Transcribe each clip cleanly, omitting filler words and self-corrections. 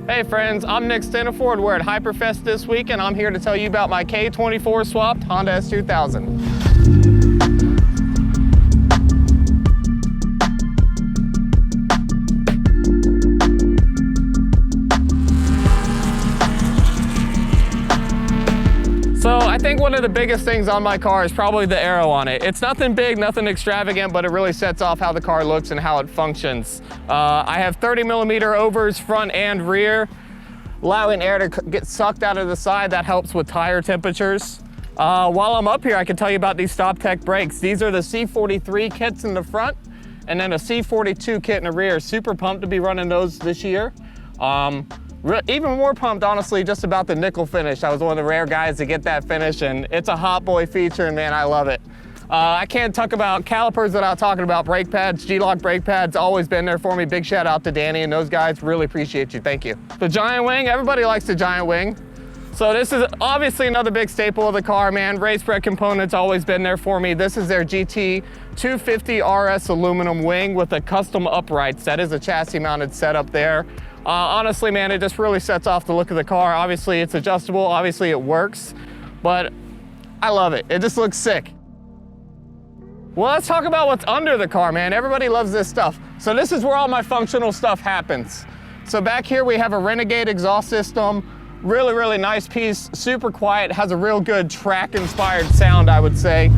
Hey friends, I'm Nick Stentiford. We're at Hyperfest this week and I'm here to tell you about my K24-Swapped Honda S2000. So I think one of the biggest things on my car is probably the aero on it. It's nothing big, nothing extravagant, but it really sets off how the car looks and how it functions. I have 30mm overs front and rear, allowing air to get sucked out of the side. That helps with tire temperatures. While I'm up here, I can tell you about these StopTech brakes. These are the C43 kits in the front and then a C42 kit in the rear. Super pumped to be running those this year. Even more pumped, honestly, just about the nickel finish. I was one of the rare guys to get that finish, and it's a hot boy feature, and man, I love it. I can't talk about calipers without talking about brake pads. G-Lock brake pads, always been there for me. Big shout out to Danny and those guys. Really appreciate you. Thank you. The giant wing, everybody likes the giant wing. So this is obviously another big staple of the car, man. RaceBred components, always been there for me. This is their GT 250 RS aluminum wing with a custom uprights. That is a chassis mounted setup there. Honestly, man, it just really sets off the look of the car. Obviously, it's adjustable. Obviously, it works, but I love it. It just looks sick. Well, let's talk about what's under the car, man. Everybody loves this stuff. So this is where all my functional stuff happens. So back here, we have a Renegade exhaust system. Really, really nice piece. Super quiet. Has a real good track-inspired sound, I would say.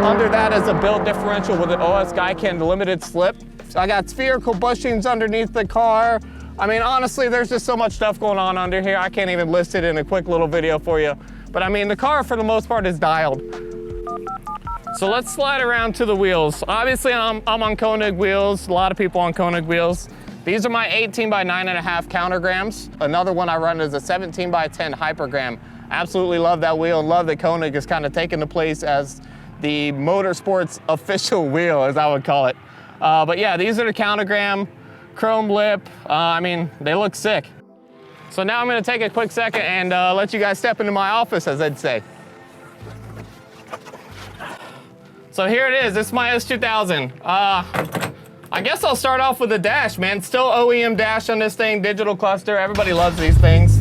Under that is a build differential with an OS Gaiken limited slip. So I got spherical bushings underneath the car. I mean, honestly, there's just so much stuff going on under here. I can't even list it in a quick little video for you. But I mean, the car for the most part is dialed. So let's slide around to the wheels. Obviously, I'm on KONIG wheels. A lot of people on KONIG wheels. These are my 18 by 9.5 Countergrams. Another one I run is a 17 by 10 Hypergram. Absolutely love that wheel and love that KONIG is kind of taking the place as the motorsports official wheel, as I would call it. But yeah, these are the Countergram, chrome lip. I mean, they look sick. So now I'm gonna take a quick second and let you guys step into my office, as they'd say. So here it is, this is my S2000. I guess I'll start off with the dash, man. Still OEM dash on this thing, digital cluster. Everybody loves these things.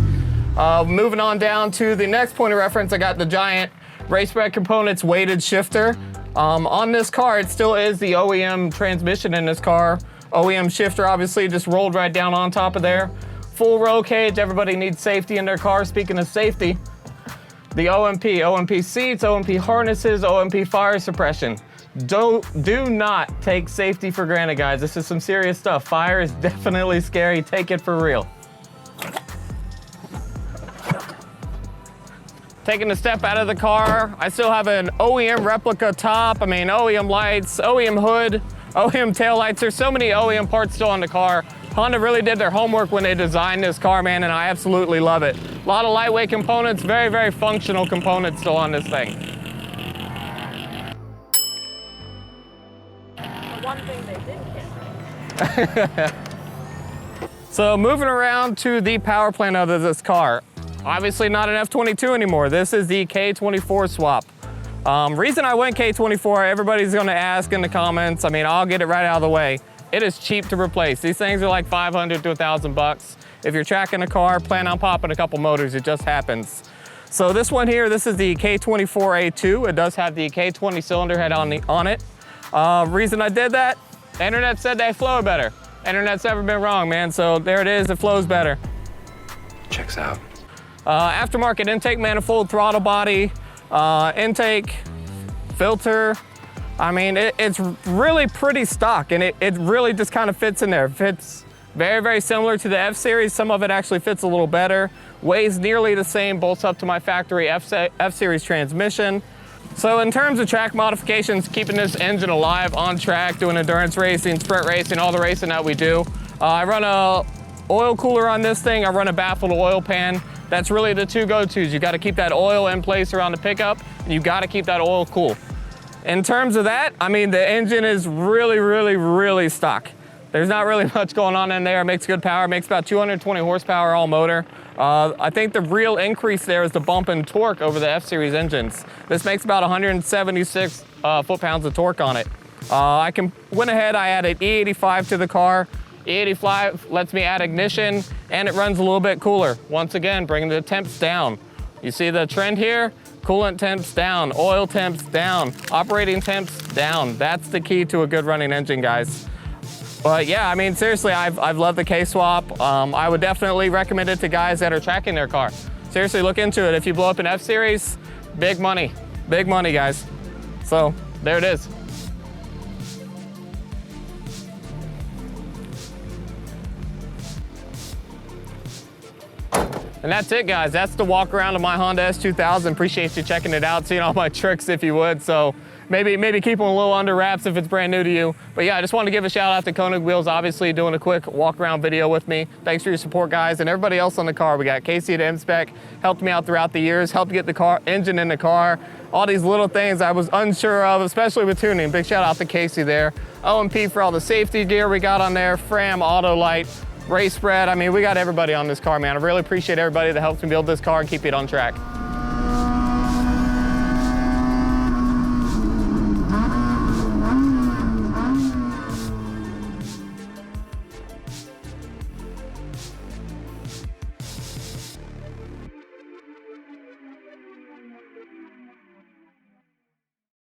Moving on down to the next point of reference, I got the giant RaceBred components weighted shifter. On this car, it still is the OEM transmission in this car. OEM shifter obviously just rolled right down on top of there. Full roll cage, everybody needs safety in their car. Speaking of safety, the OMP seats, OMP harnesses, OMP fire suppression. Do not take safety for granted, guys. This is some serious stuff. Fire is definitely scary, take it for real. Taking a step out of the car, I still have an OEM replica top, OEM lights, OEM hood, OEM taillights. There's so many OEM parts still on the car. Honda really did their homework when they designed this car, man, and I absolutely love it. A lot of lightweight components, very, very functional components still on this thing. The one thing they didn't get right. So moving around to the power plant of this car. Obviously not an F22 anymore. This is the K24-Swapped. Reason I went K24, everybody's gonna ask in the comments. I mean, I'll get it right out of the way. It is cheap to replace. These things are like 500 to 1,000 bucks. If you're tracking a car, plan on popping a couple motors, it just happens. So this one here, this is the K24A2. It does have the K20 cylinder head on it. Reason I did that, the internet said they flow better. Internet's never been wrong, man, so there it is, it flows better. Checks out. Aftermarket intake manifold, throttle body, intake, filter. I mean, it's really pretty stock and it really just kind of fits in there. It fits very, very similar to the F-Series. Some of it actually fits a little better. Weighs nearly the same, bolts up to my factory F-Series transmission. So in terms of track modifications, keeping this engine alive on track, doing endurance racing, sprint racing, all the racing that we do. I run a oil cooler on this thing. I run a baffled oil pan. That's really the two go-tos. You gotta keep that oil in place around the pickup, and you gotta keep that oil cool. In terms of that, I mean, the engine is really, really, really stock. There's not really much going on in there. It makes good power, makes about 220 horsepower all motor. I think the real increase there is the bump in torque over the F-Series engines. This makes about 176 foot-pounds of torque on it. I went ahead, I added E85 to the car. E85 lets me add ignition, and it runs a little bit cooler. Once again, bringing the temps down. You see the trend here? Coolant temps down, oil temps down, operating temps down. That's the key to a good running engine, guys. But yeah, I mean, seriously, I've loved the K-Swap. I would definitely recommend it to guys that are tracking their car. Seriously, look into it. If you blow up an F-Series, big money, guys. So there it is. And that's it, guys. That's the walk around of my Honda S2000. Appreciate you checking it out, seeing all my tricks if you would. So maybe keep them a little under wraps if it's brand new to you. But yeah, I just wanted to give a shout out to Konig Wheels, obviously doing a quick walk around video with me. Thanks for your support, guys, and everybody else on the car. We got Casey at MSPEK, helped me out throughout the years, helped get the car engine in the car. All these little things I was unsure of, especially with tuning. Big shout out to Casey there. O&P for all the safety gear we got on there, Fram, Autolite, race spread. I mean, we got everybody on this car, man. I really appreciate everybody that helps me build this car and keep it on track.